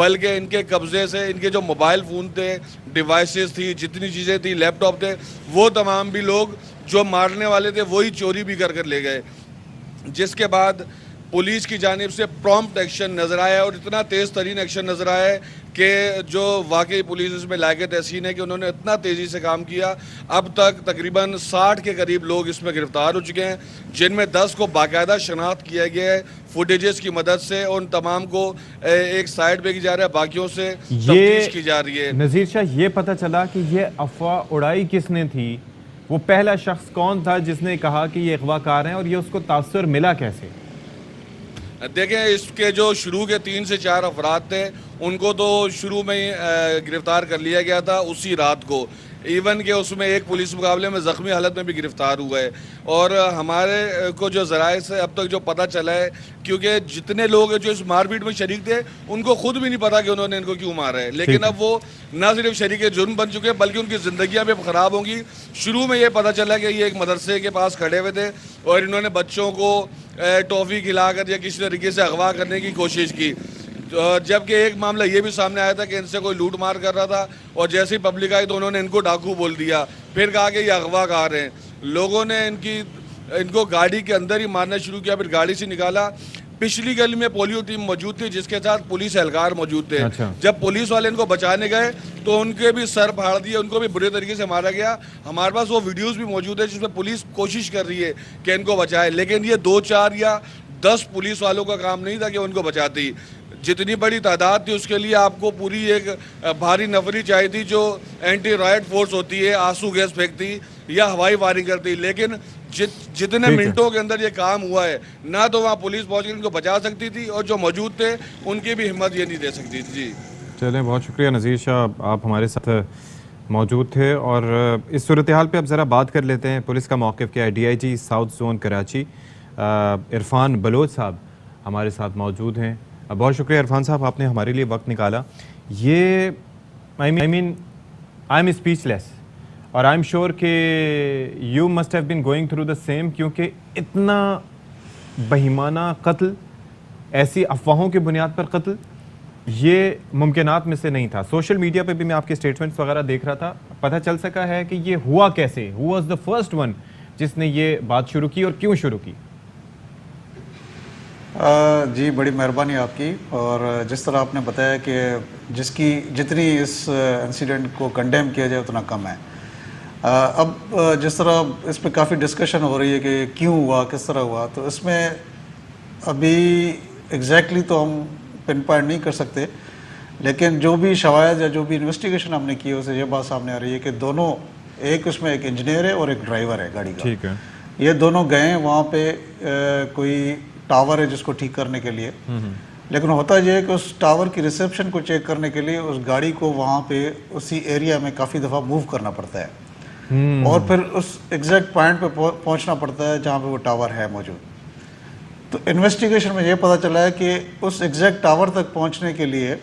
بلکہ ان کے قبضے سے ان کے جو موبائل فون تھے, ڈیوائسز تھی, جتنی چیزیں تھیں, لیپ ٹاپ تھے, وہ تمام بھی لوگ جو مارنے والے تھے وہی چوری بھی کر لے گئے, جس کے بعد پولیس کی جانب سے پرومپٹ ایکشن نظر آیا اور اتنا تیز ترین ایکشن نظر آیا ہے کہ جو واقعی پولیس اس میں لائق تحسین ہے کہ انہوں نے اتنا تیزی سے کام کیا. اب تک تقریباً 60 کے قریب لوگ اس میں گرفتار ہو چکے ہیں, جن میں 10 کو باقاعدہ شناخت کیا گیا ہے فوٹیجز کی مدد سے, اور ان تمام کو ایک سائڈ پہ کی جا رہا ہے, باقیوں سے تفتیش کی جا رہی ہے. نذیر شاہ, یہ پتہ چلا کہ یہ افواہ اڑائی کس نے تھی, وہ پہلا شخص کون تھا جس نے کہا کہ یہ اغوا کار ہیں, اور یہ اس کو تاثر ملا کیسے؟ دیکھیں, اس کے جو شروع کے 3 سے 4 افراد تھے ان کو تو شروع میں ہی گرفتار کر لیا گیا تھا اسی رات کو, ایون کہ اس میں ایک پولیس مقابلے میں زخمی حالت میں بھی گرفتار ہوا ہے. اور ہمارے کو جو ذرائع سے اب تک جو پتہ چلا ہے, کیونکہ جتنے لوگ جو اس مار پیٹ میں شریک تھے ان کو خود بھی نہیں پتا کہ انہوں نے ان کو کیوں مارا ہے, لیکن اب وہ نہ صرف شریک جرم بن چکے بلکہ ان کی زندگیاں بھی خراب ہوں گی. شروع میں یہ پتہ چلا کہ یہ ایک مدرسے کے پاس کھڑے ہوئے تھے اور انہوں نے بچوں کو ٹافی کھلا کر یا کسی طریقے سے اغوا کرنے کی کوشش کی, جبکہ ایک معاملہ یہ بھی سامنے آیا تھا کہ ان سے کوئی لوٹ مار کر رہا تھا اور جیسے ہی پبلک آئی تو انہوں نے ان کو ڈاکو بول دیا, پھر کہا کہ یہ اغوا کار ہیں. لوگوں نے ان کو گاڑی کے اندر ہی مارنا شروع کیا, پھر گاڑی سے نکالا. پچھلی گلی میں پولیو ٹیم موجود تھی جس کے ساتھ پولیس اہلکار موجود تھے. جب پولیس والے ان کو بچانے گئے تو ان کے بھی سر پھاڑ دیے, ان کو بھی برے طریقے سے مارا گیا. ہمارے پاس وہ ویڈیوز بھی موجود ہے جس میں پولیس کوشش کر رہی ہے کہ ان کو بچائے, لیکن یہ 2 4 یا 10 پولیس والوں کا کام نہیں تھا کہ ان کو بچاتی. جتنی بڑی تعداد تھی اس کے لیے آپ کو پوری ایک بھاری نفری چاہیے تھی جو اینٹی رائٹ فورس ہوتی ہے, آنسو گیس پھینکتی یا ہوائی فائرنگ کرتی, لیکن جتنے منٹوں کے اندر یہ کام ہوا ہے نہ تو وہاں پولیس پہنچ کر ان کو بچا سکتی تھی اور جو موجود تھے ان کی بھی ہمت یہ نہیں دے سکتی تھی. جی چلیں, بہت شکریہ نذیر شاہ, آپ ہمارے ساتھ موجود تھے. اور اس صورتحال پہ اب ذرا بات کر لیتے ہیں, پولیس کا موقف کیا ہے. D I G south zone Karachi Irfan Baloch صاحب ہمارے ساتھ موجود ہیں. بہت شکریہ عرفان صاحب, آپ نے ہمارے لیے وقت نکالا. یہ آئی ایم اسپیچ لیس, اور آئی ایم شیور کہ you must have been going through the same, کیونکہ اتنا بہیمانہ قتل, ایسی افواہوں کی بنیاد پر قتل, یہ ممکنات میں سے نہیں تھا. سوشل میڈیا پہ بھی میں آپ کے اسٹیٹمنٹس وغیرہ دیکھ رہا تھا, پتہ چل سکا ہے کہ یہ ہوا کیسے, who was the first one جس نے یہ بات شروع کی اور کیوں شروع کی؟ جی بڑی مہربانی آپ کی. اور جس طرح آپ نے بتایا کہ جتنی اس انسیڈنٹ کو کنڈیم کیا جائے اتنا کم ہے. اب جس طرح اس پہ کافی ڈسکشن ہو رہی ہے کہ کیوں ہوا, کس طرح ہوا, تو اس میں ابھی ایگزیکٹلی تو ہم پن پوائنٹ نہیں کر سکتے, لیکن جو بھی شواہد یا جو بھی انویسٹیگیشن ہم نے کی اسے یہ بات سامنے آ رہی ہے کہ دونوں, ایک اس میں ایک انجینئر ہے اور ایک ڈرائیور ہے گاڑی کا. ٹھیک ہے, یہ دونوں گئے ہیں وہاں پہ کوئی ٹاور ہے جس کو ٹھیک کرنے کے لیے, لیکن ہوتا یہ ہے کہ اس ٹاور کی ریسیپشن کو چیک کرنے کے لیے اس گاڑی کو وہاں پہ اسی ایریا میں کافی دفعہ موو کرنا پڑتا ہے اور پھر اس ایگزیکٹ پوائنٹ پہ پہنچنا پڑتا ہے جہاں پہ وہ ٹاور ہے موجود. تو انویسٹیگیشن میں یہ پتہ چلا ہے کہ اس ایگزیکٹ ٹاور تک پہنچنے کے لیے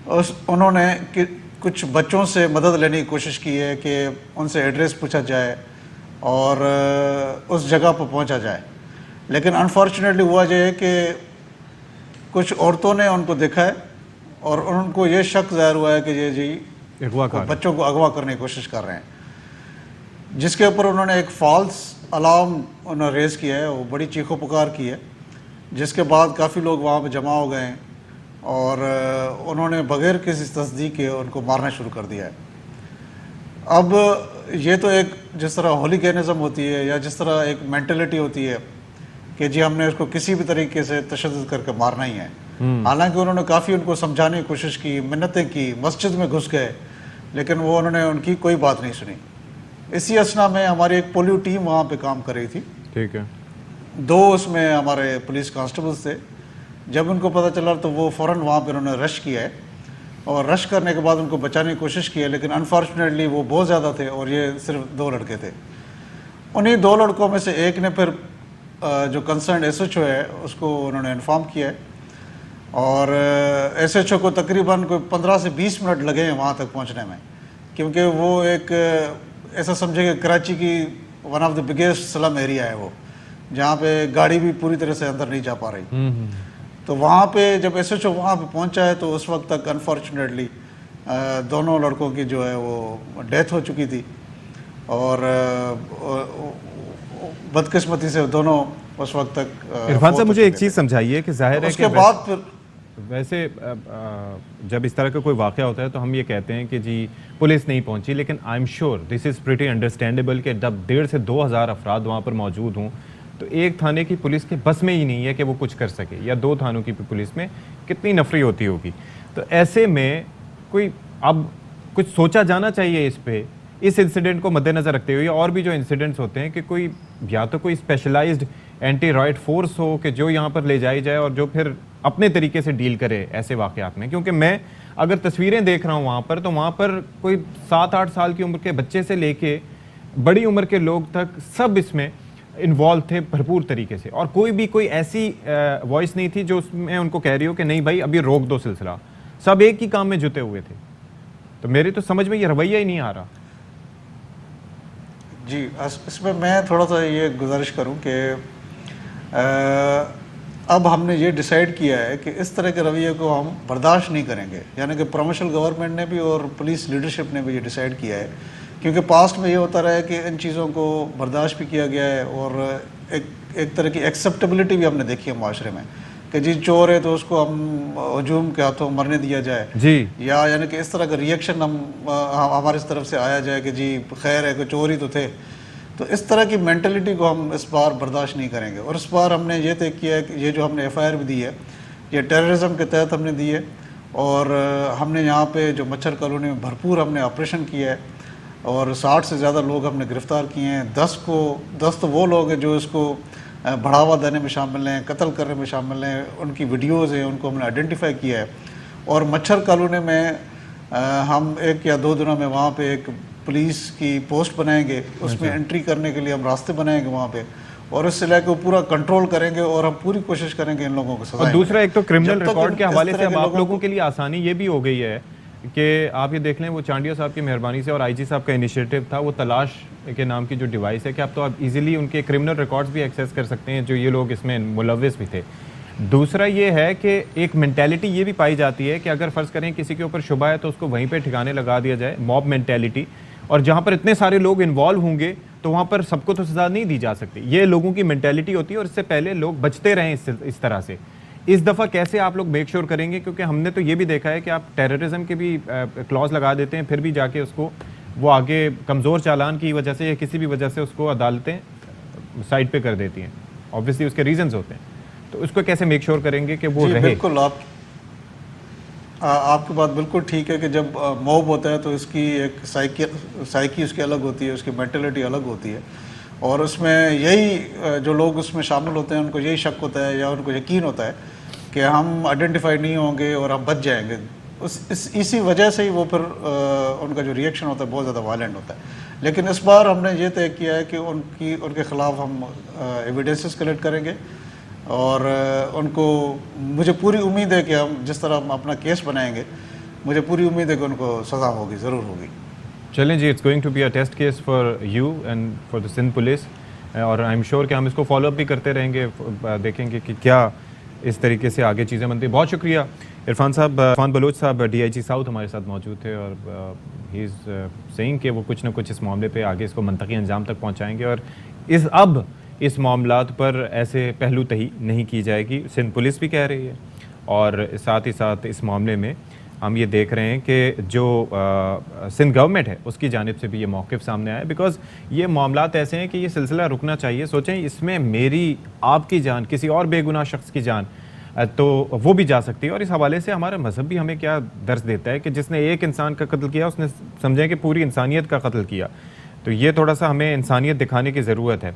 انہوں نے کچھ بچوں سے مدد لینے کی کوشش کی ہے کہ ان سے ایڈریس پوچھا جائے اور اس جگہ پہ پہنچا جائے. لیکن انفارچونیٹلی ہوا یہ ہے کہ کچھ عورتوں نے ان کو دیکھا ہے اور ان کو یہ شک ظاہر ہوا ہے کہ یہ جی بچوں کو اغوا کرنے کی کوشش کر رہے ہیں, جس کے اوپر انہوں نے ایک فالس الارم انہوں نے ریز کیا ہے, وہ بڑی چیخو پکار کی ہے, جس کے بعد کافی لوگ وہاں پہ جمع ہو گئے ہیں اور انہوں نے بغیر کسی تصدیق کے ان کو مارنا شروع کر دیا ہے. اب یہ تو ایک جس طرح ہولیگینزم ہوتی ہے یا جس طرح ایک مینٹلٹی ہوتی ہے کہ جی ہم نے اس کو کسی بھی طریقے سے تشدد کر کے مارنا ہی ہے. حالانکہ انہوں نے کافی ان کو سمجھانے کی کوشش کی, منتیں کی, مسجد میں گھس گئے, لیکن انہوں نے ان کی کوئی بات نہیں سنی. اسی اسنا میں ہماری ایک پولیو ٹیم وہاں پہ کام کر رہی تھی. ٹھیک ہے, 2 اس میں ہمارے پولیس کانسٹیبلز تھے. جب ان کو پتہ چلا تو وہ فوراً وہاں پہ انہوں نے رش کیا ہے اور رش کرنے کے بعد ان کو بچانے کی کوشش کی ہے, لیکن انفارچونیٹلی وہ بہت زیادہ تھے اور یہ صرف 2 لڑکے تھے. انہیں 2 لڑکوں میں سے ایک نے پھر جو کنسرنڈ ایس ایچ او ہے اس کو انہوں نے انفارم کیا ہے اور ایس ایچ او کو تقریباً کوئی 15 سے 20 منٹ لگے ہیں وہاں تک پہنچنے میں, کیونکہ وہ ایک ایسا سمجھے کہ کراچی کی ون آف دا بگیسٹ سلم ایریا ہے وہ, جہاں پہ گاڑی بھی پوری طرح سے اندر نہیں جا پا رہی. تو وہاں پہ جب ایس ایچ او وہاں پہ پہنچا ہے تو اس وقت تک انفارچونیٹلی دونوں لڑکوں کی جو ہے وہ ڈیتھ ہو چکی تھی، اور بدقسمتی سے دونوں اس وقت تک عرفان صاحب مجھے ایک چیز سمجھائیے کہ ظاہر ہے اس کہ کے بعد پھر ویسے جب اس طرح کا کوئی واقعہ ہوتا ہے تو ہم یہ کہتے ہیں کہ جی پولیس نہیں پہنچی، لیکن I am sure this is pretty understandable کہ جب 1,500 سے 2,000 افراد وہاں پر موجود ہوں تو ایک تھانے کی پولیس کے بس میں ہی نہیں ہے کہ وہ کچھ کر سکے، یا 2 تھانوں کی پولیس میں کتنی نفری ہوتی ہوگی. تو ایسے میں کوئی اب کچھ سوچا جانا چاہیے اس پہ، اس انسیڈنٹ کو مد نظر رکھتے ہوئے، اور بھی جو انسیڈنٹس ہوتے ہیں کہ کوئی یا تو کوئی اسپیشلائزڈ اینٹی رائٹ فورس ہو کہ جو یہاں پر لے جائی جائے اور جو پھر اپنے طریقے سے ڈیل کرے ایسے واقعات میں. کیونکہ میں اگر تصویریں دیکھ رہا ہوں وہاں پر، تو وہاں پر کوئی 7-8 سال کی عمر کے بچے سے لے کے بڑی عمر کے لوگ تک سب اس میں انوالو تھے بھرپور طریقے سے، اور کوئی ایسی وائس نہیں تھی جو اس میں ان کو کہہ رہی ہو کہ نہیں بھائی ابھی روک دو سلسلہ. سب ایک ہی کام میں جتے ہوئے تھے. تو میری تو سمجھ میں یہ رویہ ہی نہیں آ رہا. جی اس میں میں تھوڑا سا یہ گزارش کروں کہ اب ہم نے یہ ڈیسائیڈ کیا ہے کہ اس طرح کے رویے کو ہم برداشت نہیں کریں گے، یعنی کہ پروموشنل گورنمنٹ نے بھی اور پولیس لیڈرشپ نے بھی یہ ڈیسائیڈ کیا ہے. کیونکہ پاسٹ میں یہ ہوتا رہا ہے کہ ان چیزوں کو برداشت بھی کیا گیا ہے، اور ایک طرح کی ایکسیپٹیبلٹی بھی ہم نے دیکھی ہے معاشرے میں کہ جی چور ہے تو اس کو ہم ہجوم کے ہاتھوں مرنے دیا جائے، جی یا یعنی کہ اس طرح کا ریئیکشن ہماری طرف سے آیا جائے کہ جی خیر ہے کہ چور ہی تو تھے. تو اس طرح کی مینٹلٹی کو ہم اس بار برداشت نہیں کریں گے. اور اس بار ہم نے یہ طے کیا ہے کہ یہ جو ہم نے ایف آئی آر بھی دی ہے یہ ٹیررزم کے تحت ہم نے دی ہے، اور ہم نے یہاں پہ جو مچھر کالونی میں بھرپور ہم نے آپریشن کیا ہے، اور 60 سے زیادہ لوگ ہم نے گرفتار کیے ہیں. 10 تو وہ لوگ ہیں جو اس کو بڑھاوا دینے میں شامل ہیں، قتل کرنے میں شامل ہیں، ان کی ویڈیوز ہیں ان کو ہم نے آئیڈینٹیفائی کیا ہے. اور مچھر کالونی میں ہم 1 یا 2 دنوں میں وہاں پہ ایک پولیس کی پوسٹ بنائیں گے، اس میں انٹری کرنے کے لیے ہم راستے بنائیں گے وہاں پہ، اور اس علاقے کو پورا کنٹرول کریں گے، اور ہم پوری کوشش کریں گے ان لوگوں کو سزا. اور دوسرا ایک تو کرمنل ریکارڈ کے حوالے سے اب آپ لوگوں کے لیے آسانی یہ بھی ہو گئی ہے کہ آپ یہ دیکھ لیں وہ چانڈیا صاحب کی مہربانی سے اور آئی جی صاحب کا انیشیٹو تھا، وہ تلاش کے نام کی جو ڈیوائس ہے کہ آپ تو آپ ایزیلی ان کے کرمنل ریکارڈز بھی ایکسیس کر سکتے ہیں جو یہ لوگ اس میں ملوث بھی تھے. دوسرا یہ ہے کہ ایک مینٹیلٹی یہ بھی پائی جاتی ہے کہ اگر فرض کریں کسی کے اوپر شبہ ہے تو اس کو وہیں پہ ٹھکانے لگا دیا جائے، موب مینٹیلٹی. اور جہاں پر اتنے سارے لوگ انوالو ہوں گے تو وہاں پر سب کو تو سزا نہیں دی جا سکتی. یہ لوگوں کی مینٹیلٹی ہوتی ہے، اور اس سے پہلے لوگ بچتے رہیں اس طرح سے. اس دفعہ کیسے آپ لوگ میک شور کریں گے؟ کیونکہ ہم نے تو یہ بھی دیکھا ہے کہ آپ ٹیررزم کے بھی کلاز لگا دیتے ہیں، پھر بھی جا کے اس کو وہ آگے کمزور چالان کی وجہ سے یا کسی بھی وجہ سے اس کو عدالتیں سائڈ پہ کر دیتی ہیں. آبویسلی اس کے ریزنز ہوتے ہیں. تو اس کو کیسے میک شور کریں گے کہ وہ رہے؟ بالکل آپ کی بات بالکل ٹھیک ہے کہ جب موب ہوتا ہے تو اس کی ایک سائیکی اس کی الگ ہوتی ہے، اس کی مینٹلٹی الگ ہوتی ہے، اور اس میں یہی جو لوگ اس میں شامل ہوتے ہیں ان کو یہی شک ہوتا ہے یا ان کو یقین ہوتا ہے کہ ہم آئیڈینٹیفائی نہیں ہوں گے اور ہم بچ جائیں گے. اسی وجہ سے ہی وہ پھر ان کا جو ریئیکشن ہوتا ہے بہت زیادہ وائلنٹ ہوتا ہے. لیکن اس بار ہم نے یہ طے کیا ہے کہ ان کے خلاف ہم ایویڈنسز کلیکٹ کریں گے، اور ان کو مجھے پوری امید ہے کہ ہم جس طرح ہم اپنا کیس بنائیں گے مجھے پوری امید ہے کہ ان کو سزا ہوگی، ضرور ہوگی. چلیں جی، it's going to be a test case for you and for the Sindh police, اور آئی ایم شیور کہ ہم اس کو فالو اپ بھی کرتے رہیں گے، دیکھیں گے کہ کیا اس طریقے سے آگے چیزیں بنتی. بہت شکریہ عرفان صاحب. عرفان بلوچ صاحب ڈی آئی جی ساؤتھ ہمارے ساتھ موجود تھے، اور ہی از سیئنگ کہ وہ کچھ نہ کچھ اس معاملے پہ آگے اس کو منطقی انجام تک پہنچائیں گے، اور اب اس معاملات پر ایسے پہلو تہی نہیں کی جائے گی. سندھ پولیس بھی کہہ رہی ہے، اور ساتھ ہی ساتھ اس معاملے میں ہم یہ دیکھ رہے ہیں کہ جو سندھ گورنمنٹ ہے اس کی جانب سے بھی یہ موقف سامنے آیا ہے، بیکاز یہ معاملات ایسے ہیں کہ یہ سلسلہ رکنا چاہیے. سوچیں اس میں میری، آپ کی جان، کسی اور بے گناہ شخص کی جان تو وہ بھی جا سکتی ہے. اور اس حوالے سے ہمارا مذہب بھی ہمیں کیا درس دیتا ہے کہ جس نے ایک انسان کا قتل کیا اس نے سمجھیں کہ پوری انسانیت کا قتل کیا. تو یہ تھوڑا سا ہمیں انسانیت دکھانے کی ضرورت ہے.